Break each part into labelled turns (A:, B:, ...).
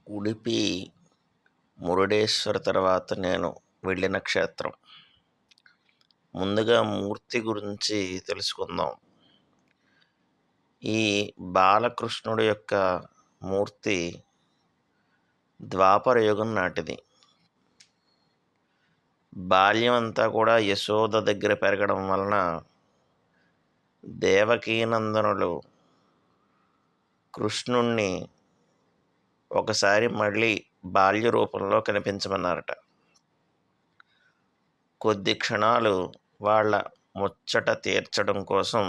A: ఉడిపి మురుడేశ్వర తర్వాత నేను వెళ్ళిన క్షేత్రం. ముందుగా మూర్తి గురించి తెలుసుకుందాం. ఈ బాలకృష్ణుడి యొక్క మూర్తి ద్వాపర యుగం నాటిది. బాల్యం అంతా కూడా యశోద దగ్గర పెరగడం వలన దేవకీనందనులు కృష్ణుణ్ణి ఒకసారి మళ్ళీ బాల్య రూపంలో కనిపించమన్నారట. కొద్ది క్షణాలు వాళ్ళ ముచ్చట తీర్చడం కోసం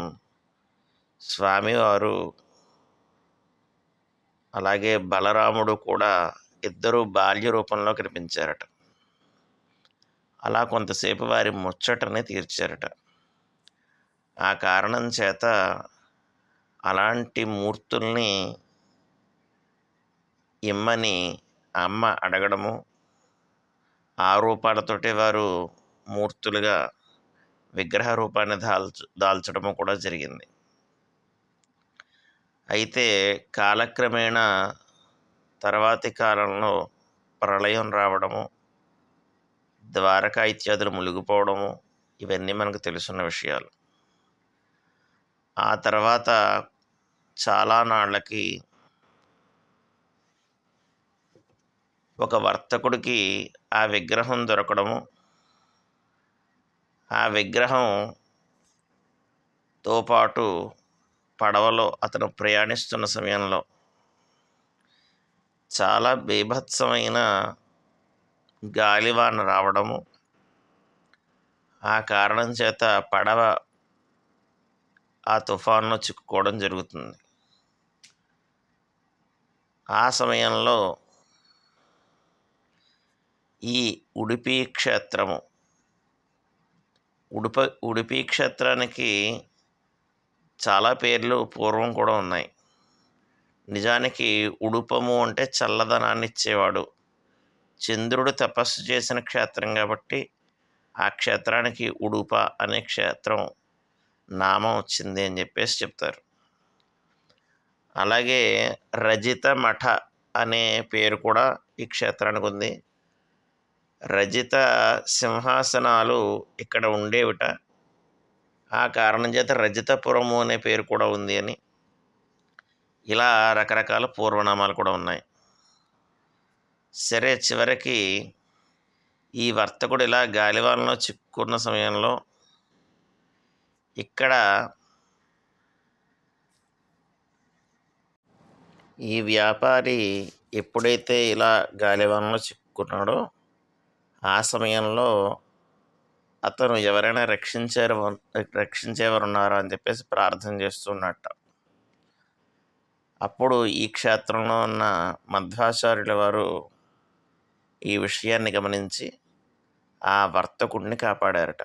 A: స్వామివారు అలాగే బలరాముడు కూడా ఇద్దరూ బాల్య రూపంలో కనిపించారట. అలా కొంతసేపు వారి ముచ్చటని తీర్చారట. ఆ కారణం చేత అలాంటి మూర్తుల్ని ఇమ్మని అమ్మ అడగడము, ఆ రూపాలతోటి వారు మూర్తులుగా విగ్రహ రూపాన్ని దాల్చడము కూడా జరిగింది. అయితే కాలక్రమేణా తర్వాతి కాలంలో ప్రళయం రావడము, ద్వారకా ఇత్యాదులు మునిగిపోవడము ఇవన్నీ మనకు తెలుసున్న విషయాలు. ఆ తర్వాత చాలా నాళ్ళకి ఒక వర్తకుడికి ఆ విగ్రహం దొరకడము, ఆ విగ్రహంతో పాటు పడవలో అతను ప్రయాణిస్తున్న సమయంలో చాలా బీభత్సమైన గాలివాన రావడము, ఆ కారణం చేత పడవ ఆ తుఫాన్లో చిక్కుకోవడం జరుగుతుంది. ఆ సమయంలో ఈ ఉడిపి క్షేత్రము, ఉడిపి క్షేత్రానికి చాలా పేర్లు పూర్వం కూడా ఉన్నాయి. నిజానికి ఉడుపము అంటే చల్లదనాన్ని ఇచ్చేవాడు. చంద్రుడు తపస్సు చేసిన క్షేత్రం కాబట్టి ఆ క్షేత్రానికి ఉడుప అనే క్షేత్రం నామం వచ్చింది అని చెప్పేసి చెప్తారు. అలాగే రజిత మఠ అనే పేరు కూడా ఈ క్షేత్రానికి ఉంది. రజిత సింహాసనాలు ఇక్కడ ఉండేవిట. ఆ కారణం చేత రజితపురము అనే పేరు కూడా ఉంది అని, ఇలా రకరకాల పూర్వనామాలు కూడా ఉన్నాయి. సరే, చివరికి ఈ వర్తకుడు ఇలా గాలివానలో చిక్కుకున్న సమయంలో ఇక్కడ ఈ వ్యాపారి ఎప్పుడైతే ఇలా గాలివానలో చిక్కుకున్నాడో ఆ సమయంలో అతను ఎవరైనా రక్షించేవారు ఉన్నారా అని చెప్పేసి ప్రార్థన చేస్తున్నట్ట. అప్పుడు ఈ క్షేత్రంలో ఉన్న మధ్వాచార్యుల వారు ఈ విషయాన్ని గమనించి ఆ వర్తకుడిని కాపాడారట.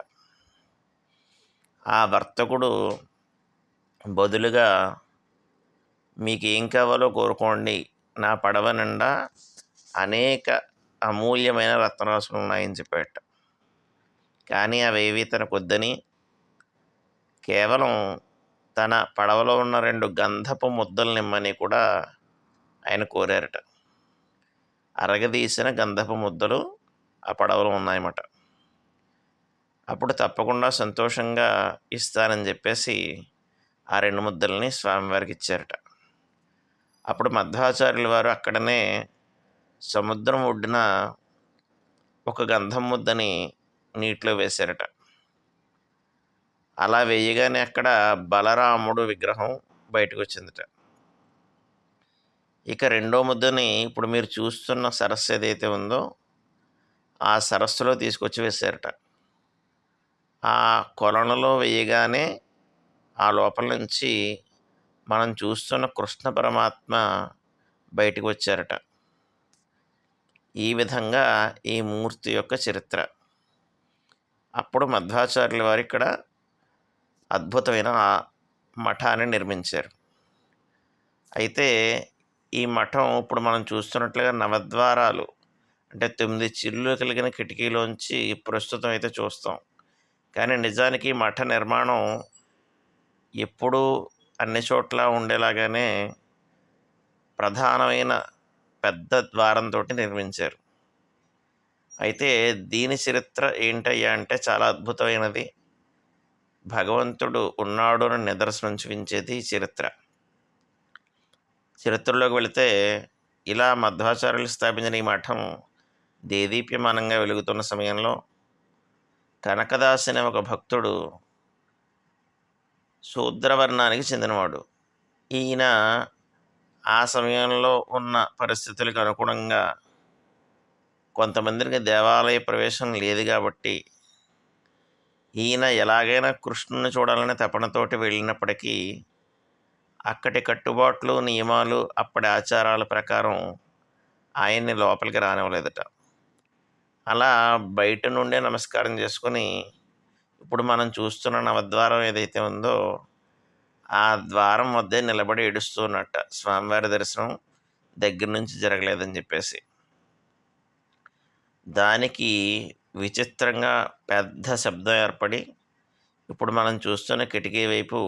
A: ఆ వర్తకుడు బదులుగా మీకు ఏం కావాలో కోరుకోండి, నా పడవ నిండా అనేక అమూల్యమైన రత్నరాసులు ఉన్నాయని చెప్పాట. కానీ అవేవి తనకొద్దని కేవలం తన పడవలో ఉన్న 2 గంధపు ముద్దలు నిమ్మని కూడా ఆయన కోరారట. అరగదీసిన గంధపు ముద్దలు ఆ పడవలో ఉన్నాయన్నమాట. అప్పుడు తప్పకుండా సంతోషంగా ఇస్తానని చెప్పేసి ఆ 2 ముద్దల్ని స్వామివారికి ఇచ్చారట. అప్పుడు మధ్వాచార్యుల వారు అక్కడనే సముద్రం ఒడ్డున ఒక గంధం ముద్దని నీటిలో వేశారట. అలా వేయగానే అక్కడ బలరాముడు విగ్రహం బయటకు వచ్చిందట. ఇక రెండో ముద్దని ఇప్పుడు మీరు చూస్తున్న సరస్సు ఏదైతే ఉందో ఆ సరస్సులో తీసుకొచ్చి వేశారట. ఆ కొలనులో వేయగానే ఆ లోపల నుంచి మనం చూస్తున్న కృష్ణ పరమాత్మ బయటకు వచ్చారట. ఈ విధంగా ఈ మూర్తి యొక్క చరిత్ర. అప్పుడు మధ్వాచార్యుల వారు ఇక్కడ అద్భుతమైన మఠాన్ని నిర్మించారు. అయితే ఈ మఠం ఇప్పుడు మనం చూస్తున్నట్లుగా నవద్వారాలు అంటే 9 చిల్లు కలిగిన కిటికీలోంచి ప్రస్తుతం అయితే చూస్తాం. కానీ నిజానికి మఠ నిర్మాణం ఎప్పుడూ అన్ని చోట్ల ఉండేలాగానే ప్రధానమైన పెద్ద ద్వారంతో నిర్మించారు. అయితే దీని చరిత్ర ఏంటయ్యా అంటే చాలా అద్భుతమైనది. భగవంతుడు ఉన్నాడు అని నిదర్శనం చూపించేది చరిత్ర. చరిత్రలోకి వెళితే ఇలా మధ్వాచార్యులు స్థాపించిన ఈ మఠం దేదీప్యమానంగా వెలుగుతున్న సమయంలో కనకదాస్ అనే ఒక భక్తుడు శూద్రవర్ణానికి చెందినవాడు. ఈయన ఆ సమయంలో ఉన్న పరిస్థితులకు అనుగుణంగా కొంతమందికి దేవాలయ ప్రవేశం లేదు కాబట్టి ఈయన ఎలాగైనా కృష్ణుని చూడాలనే తపనతోటి వెళ్ళినప్పటికీ అక్కడి కట్టుబాట్లు, నియమాలు, అప్పటి ఆచారాల ప్రకారం ఆయన్ని లోపలికి రానివ్వలేదట. అలా బయట నుండే నమస్కారం చేసుకొని ఇప్పుడు మనం చూస్తున్న నవద్వారం ఏదైతే ఉందో ఆ ద్వారం వద్దే నిలబడి ఏడుస్తున్నట్ట. స్వామివారి దర్శనం దగ్గర నుంచి జరగలేదని చెప్పేసి. దానికి విచిత్రంగా పెద్ద శబ్దం ఏర్పడి ఇప్పుడు మనం చూస్తున్న కిటికీ వైపు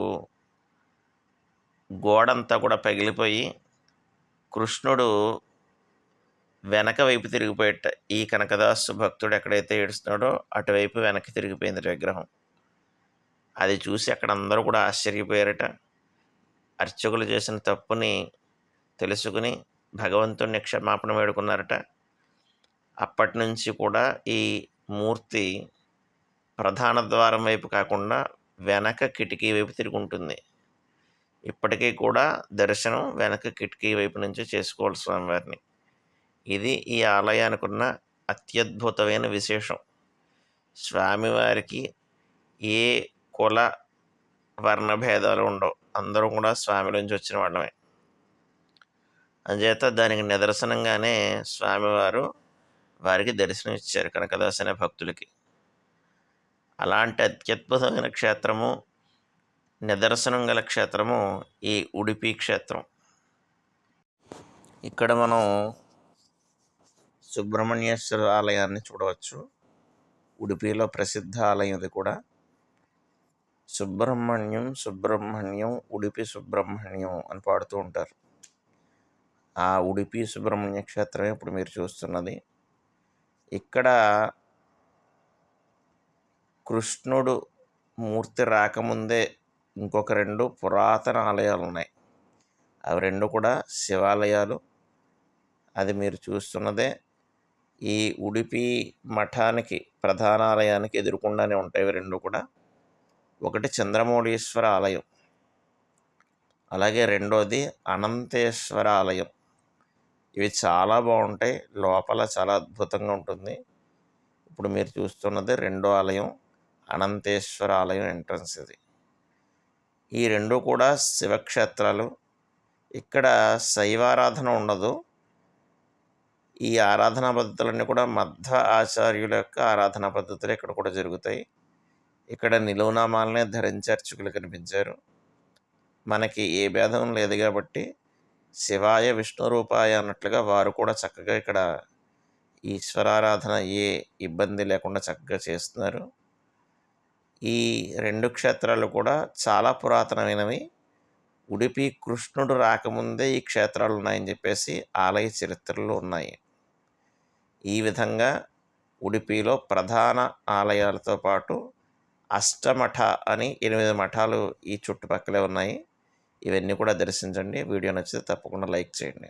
A: గోడంతా కూడా పగిలిపోయి కృష్ణుడు వెనక వైపు తిరిగిపోయేట. ఈ కనకదాసు భక్తుడు ఎక్కడైతే ఏడుస్తున్నాడో అటువైపు వెనక్కి తిరిగిపోయింది విగ్రహం. అది చూసి అక్కడ అందరూ కూడా ఆశ్చర్యపోయారట. అర్చకులు చేసిన తప్పుని తెలుసుకుని భగవంతుడిని క్షమాపణ వేడుకున్నారట. అప్పటి నుంచి కూడా ఈ మూర్తి ప్రధాన ద్వారం వైపు కాకుండా వెనక కిటికీ వైపు తిరిగి ఉంటుంది. ఇప్పటికీ కూడా దర్శనం వెనక కిటికీ వైపు నుంచి చేసుకోవాలి స్వామివారిని. ఇది ఈ ఆలయానికి ఉన్న అత్యద్భుతమైన విశేషం. స్వామివారికి ఏ కుల వర్ణ భేదాలు ఉండవు. అందరూ కూడా స్వామి నుంచి వచ్చిన వాళ్ళమే. అందుచేత దానికి నిదర్శనంగానే స్వామివారు వారికి దర్శనం ఇచ్చారు కనకదాస్ అనే భక్తులకి. అలాంటి అత్యద్భుతమైన క్షేత్రము, నిదర్శనం గల క్షేత్రము ఈ ఉడిపి క్షేత్రం. ఇక్కడ మనం సుబ్రహ్మణ్యేశ్వర ఆలయాన్ని చూడవచ్చు. ఉడిపిలో ప్రసిద్ధ ఆలయం ఇది కూడా. సుబ్రహ్మణ్యం సుబ్రహ్మణ్యం ఉడిపి సుబ్రహ్మణ్యం అని పాడుతూ ఉంటారు. ఆ ఉడిపి సుబ్రహ్మణ్య క్షేత్రమే ఇప్పుడు మీరు చూస్తున్నది. ఇక్కడ కృష్ణుడు మూర్తి రాకముందే ఇంకొక 2 పురాతన ఆలయాలు ఉన్నాయి. అవి 2 కూడా శివాలయాలు. అది మీరు చూస్తున్నదే ఈ ఉడిపి మఠానికి ప్రధాన ఆలయానికి ఎదురుకుండానే ఉంటాయి. ఇవి 2 కూడా. ఒకటి చంద్రమౌళీశ్వర ఆలయం, అలాగే రెండోది అనంతేశ్వర ఆలయం. ఇవి చాలా బాగుంటాయి. లోపల చాలా అద్భుతంగా ఉంటుంది. ఇప్పుడు మీరు చూస్తున్నది రెండో ఆలయం, అనంతేశ్వర ఆలయం ఎంట్రన్స్ ఇది. ఈ 2 కూడా శివక్షేత్రాలు. ఇక్కడ శైవారాధన ఉండదు. ఈ ఆరాధనా పద్ధతులన్నీ కూడా మధ్వ ఆచార్యుల యొక్క ఆరాధనా పద్ధతులు ఇక్కడ కూడా జరుగుతాయి. ఇక్కడ నిలువునామాలనే ధరించి అర్చకులు కనిపించారు. మనకి ఏ భేదం లేదు కాబట్టి శివాయ విష్ణు రూపాయ అన్నట్లుగా వారు కూడా చక్కగా ఇక్కడ ఈశ్వరారాధన ఏ ఇబ్బంది లేకుండా చక్కగా చేస్తున్నారు. ఈ 2 క్షేత్రాలు కూడా చాలా పురాతనమైనవి. ఉడిపి కృష్ణుడు రాకముందే ఈ క్షేత్రాలు ఉన్నాయని చెప్పేసి ఆలయ చరిత్రలో ఉన్నాయి. ఈ విధంగా ఉడిపిలో ప్రధాన ఆలయాలతో పాటు అష్టమఠ అని 8 మఠాలు ఈ చుట్టుపక్కలే ఉన్నాయి. ఇవన్నీ కూడా దర్శించండి. వీడియో నచ్చితే తప్పకుండా లైక్ చేయండి.